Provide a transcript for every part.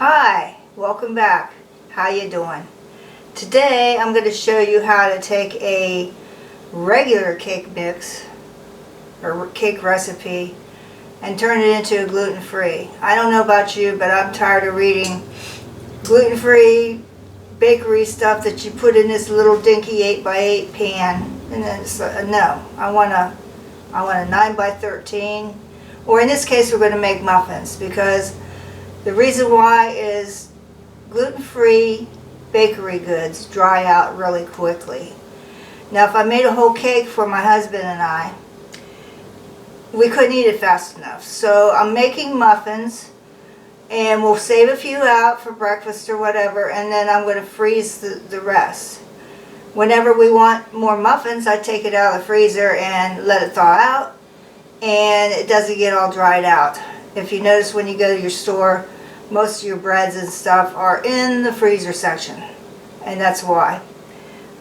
Hi, welcome back. How you doing? Today I'm going to show you how to take a regular cake mix or cake recipe and turn it into a gluten-free. I don't know about you, but I'm tired of reading gluten-free bakery stuff that you put in this little dinky 8x8 pan. And then it's no, I want a 9x13, or in this case we're going to make muffins, because the reason why is gluten-free bakery goods dry out really quickly. Now if I made a whole cake for my husband and I, we couldn't eat it fast enough. So I'm making muffins, and we'll save a few out for breakfast or whatever, and then I'm going to freeze the rest. Whenever we want more muffins, I take it out of the freezer and let it thaw out, and it doesn't get all dried out. If you notice, when you go to your store, most of your breads and stuff are in the freezer section, and that's why.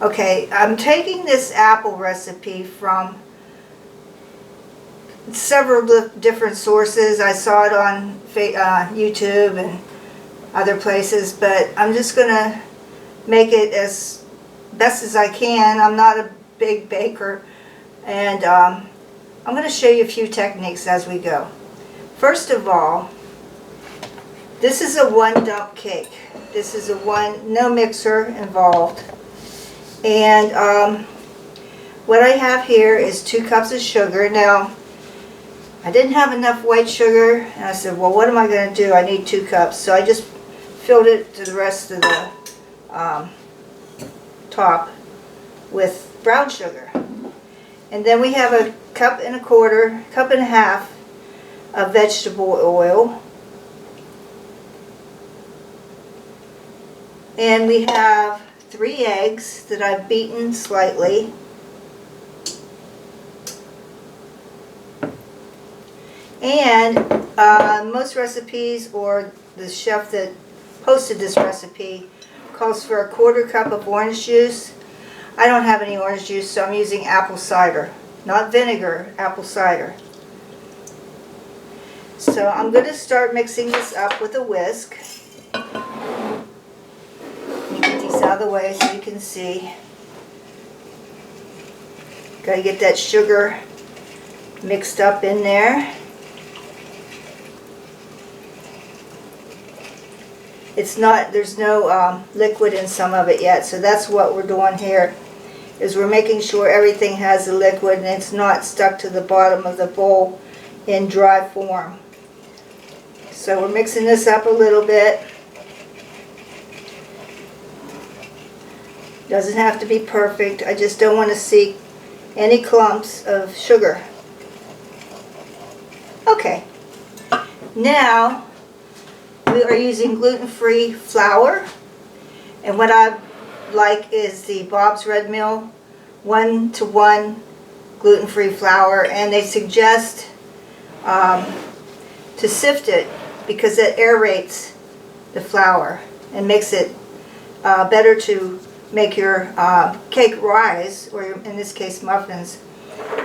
Okay, I'm taking this apple recipe from several different sources. I saw it on YouTube and other places, but I'm just going to make it as best as I can. I'm not a big baker, and I'm going to show you a few techniques as we go. First of all, this is a one dump cake. This is no mixer involved. And what I have here is 2 cups of sugar. Now, I didn't have enough white sugar, and I said, well, what am I going to do? I need 2 cups. So I just filled it to the rest of the top with brown sugar. And then we have a cup and a half of vegetable oil. And we have 3 eggs that I've beaten slightly. And most recipes, or the chef that posted this recipe, calls for a 1/4 cup of orange juice. I don't have any orange juice, so I'm using apple cider. Not vinegar, apple cider. So I'm going to start mixing this up with a whisk. Let me get these out of the way so you can see. Got to get that sugar mixed up in there. There's no liquid in some of it yet, so that's what we're doing here, is we're making sure everything has the liquid and it's not stuck to the bottom of the bowl in dry form. So we're mixing this up a little bit. Doesn't have to be perfect. I just don't want to see any clumps of sugar. Okay. Now we are using gluten-free flour, and what I like is the Bob's Red Mill 1-to-1 gluten-free flour, and they suggest to sift it because it aerates the flour and makes it better to make your cake rise, or in this case muffins.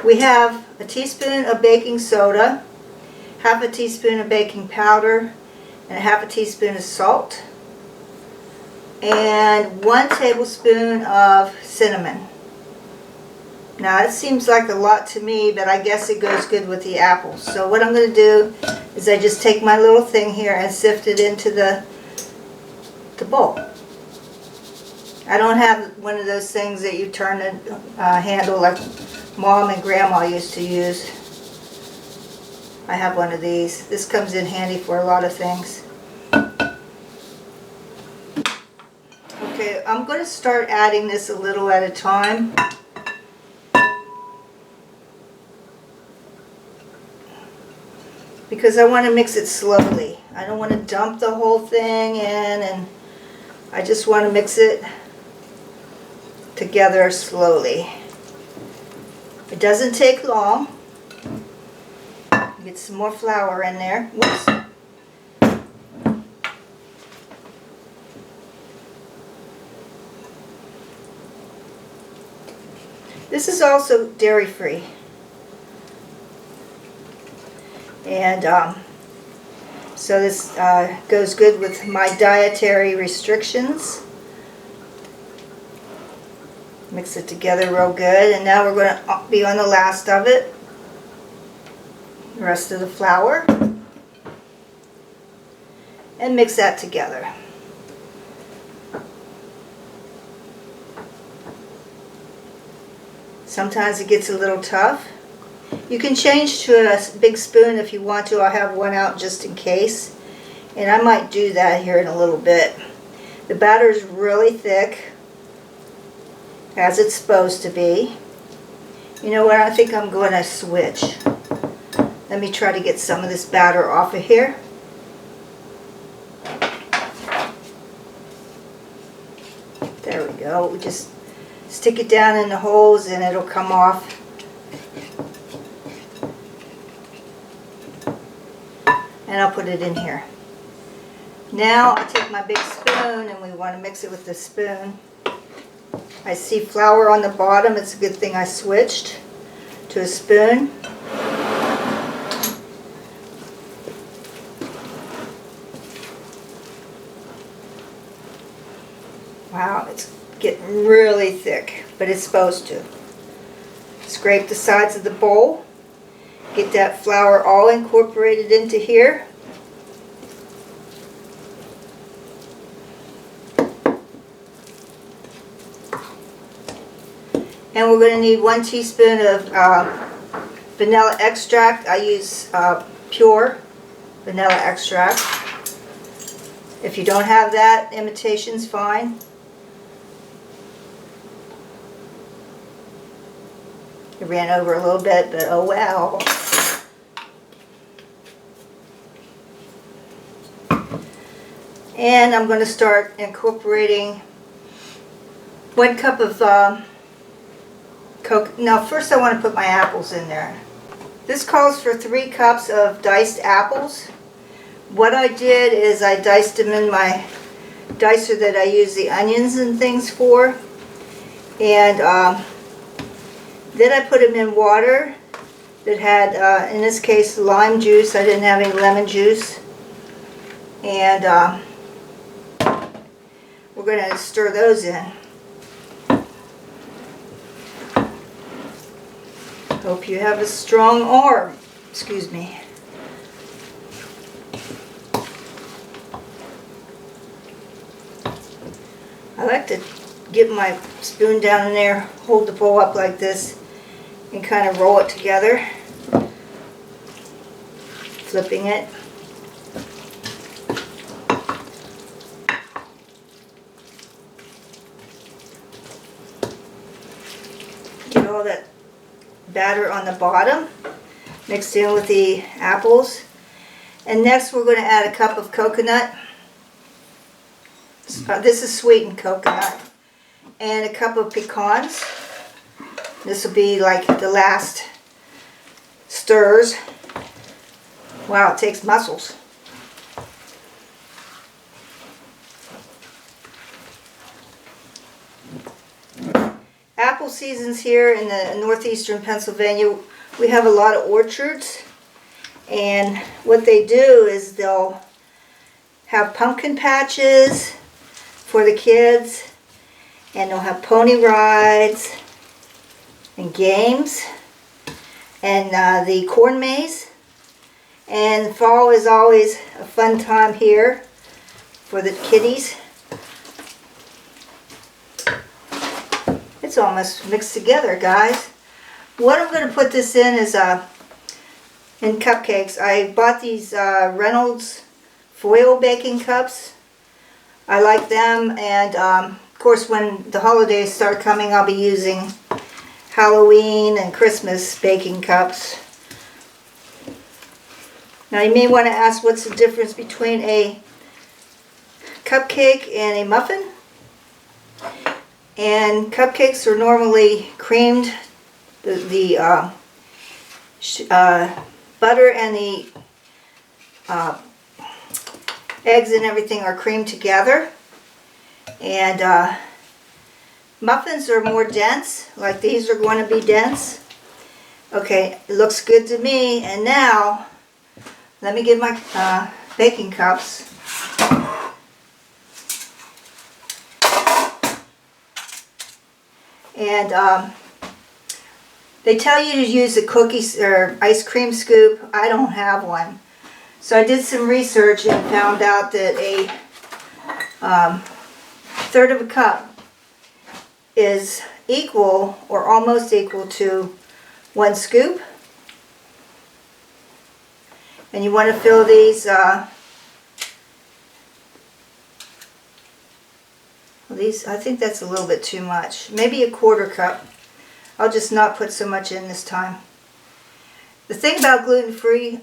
We have a teaspoon of baking soda, half a teaspoon of baking powder, and half a teaspoon of salt, and 1 tablespoon of cinnamon. Now it seems like a lot to me, but I guess it goes good with the apples. So what I'm going to do is I just take my little thing here and sift it into the bowl. I don't have one of those things that you turn the handle like Mom and Grandma used to use. I have one of these. This comes in handy for a lot of things. Okay, I'm going to start adding this a little at a time. Because I want to mix it slowly. I don't want to dump the whole thing in, and I just want to mix it together slowly. It doesn't take long. Get some more flour in there. Whoops. This is also dairy-free. And So this goes good with my dietary restrictions. Mix it together real good, and now we're going to be on the last of it. The rest of the flour. And mix that together. Sometimes it gets a little tough. You can change to a big spoon if you want to. I'll have one out just in case. And I might do that here in a little bit. The batter is really thick, as it's supposed to be. You know what? I think I'm going to switch. Let me try to get some of this batter off of here. There we go. We just stick it down in the holes and it'll come off. And I'll put it in here. Now I take my big spoon and we want to mix it with the spoon. I see flour on the bottom. It's a good thing I switched to a spoon. Wow, it's getting really thick, but it's supposed to. Scrape the sides of the bowl. Get that flour all incorporated into here. And we're going to need 1 teaspoon of vanilla extract. I use pure vanilla extract. If you don't have that, imitation's fine. It ran over a little bit, but oh well. And I'm going to start incorporating 1 cup of Coke. Now first I want to put my apples in there. This calls for 3 cups of diced apples. What I did is I diced them in my dicer that I use the onions and things for. And then I put them in water that had, in this case, lime juice. I didn't have any lemon juice. And we're going to stir those in. Hope you have a strong arm. Excuse me. I like to get my spoon down in there, hold the bowl up like this, and kind of roll it together, flipping it. Get all that batter on the bottom mixed in with the apples. And next we're going to add a cup of coconut. This is sweetened coconut. And a cup of pecans. This will be like the last stirs. Wow, it takes muscles. Apple seasons here in the northeastern Pennsylvania, we have a lot of orchards. And what they do is they'll have pumpkin patches for the kids. And they'll have pony rides and games and the corn maze. And fall is always a fun time here for the kiddies. It's almost mixed together, guys. What I'm going to put this in is in cupcakes. I bought these Reynolds foil baking cups. I like them, and of course when the holidays start coming, I'll be using Halloween and Christmas baking cups. Now you may want to ask, what's the difference between a cupcake and a muffin? And cupcakes are normally creamed. The butter and the eggs and everything are creamed together. And muffins are more dense, like these are going to be dense. Okay, it looks good to me. And now, let me get my baking cups. And they tell you to use a cookie or ice cream scoop. I don't have one. So I did some research and found out that a third of a cup is equal or almost equal to 1 scoop. And you want to fill these, I think that's a little bit too much. Maybe a 1/4 cup. I'll just not put so much in this time. The thing about gluten-free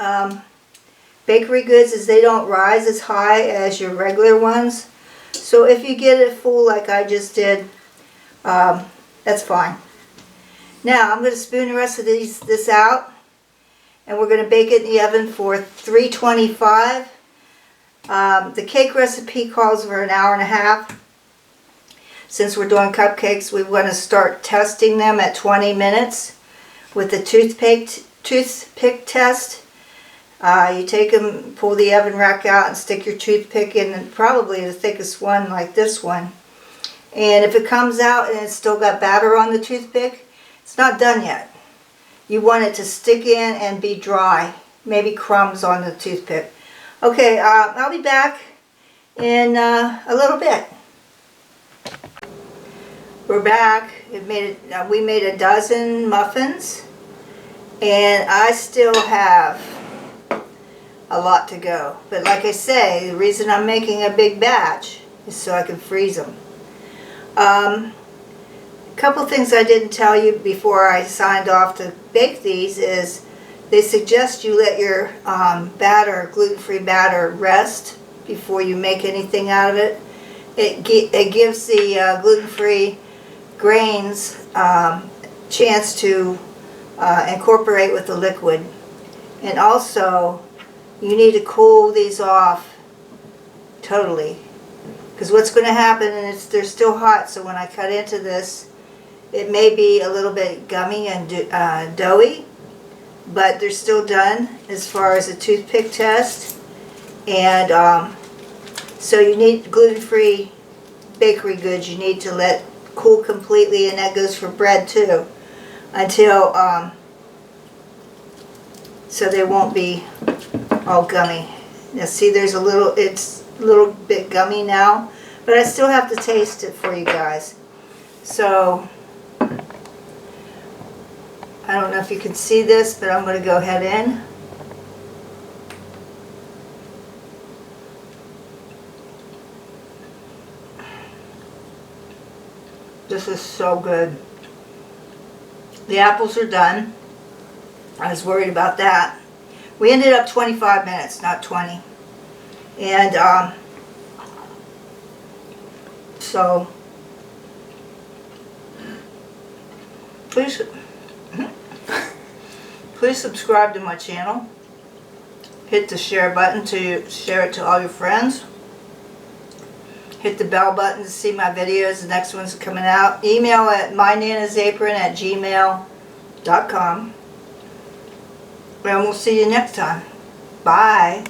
bakery goods is they don't rise as high as your regular ones. So if you get it full like I just did, that's fine. Now I'm going to spoon the rest of this out, and we're going to bake it in the oven for 325. The cake recipe calls for an hour and a half. Since we're doing cupcakes, we want to start testing them at 20 minutes with the toothpick test. You take them, pull the oven rack out, and stick your toothpick in, probably the thickest one like this one. And if it comes out and it's still got batter on the toothpick, it's not done yet. You want it to stick in and be dry, maybe crumbs on the toothpick. Okay, I'll be back in a little bit. We're back. We made a dozen muffins, and I still have a lot to go. But like I say, the reason I'm making a big batch is so I can freeze them. A couple things I didn't tell you before I signed off to bake these is they suggest you let your gluten-free batter rest before you make anything out of it. It gives the gluten-free grains chance to incorporate with the liquid. And also, you need to cool these off totally, because what's going to happen is they're still hot, so when I cut into this, it may be a little bit gummy and doughy, but they're still done as far as a toothpick test. And so you need gluten-free bakery goods, you need to let cool completely, and that goes for bread too, until so they won't be all gummy. Now see, there's it's a little bit gummy now, but I still have to taste it for you guys. So I don't know if you can see this, but I'm going to go ahead in. This is so good. The apples are done. I was worried about that. We ended up 25 minutes, not 20. And so please subscribe to my channel. Hit the share button to share it to all your friends. Hit the bell button to see my videos. The next one's coming out. Email at mynanasapron@gmail.com. And we'll see you next time. Bye.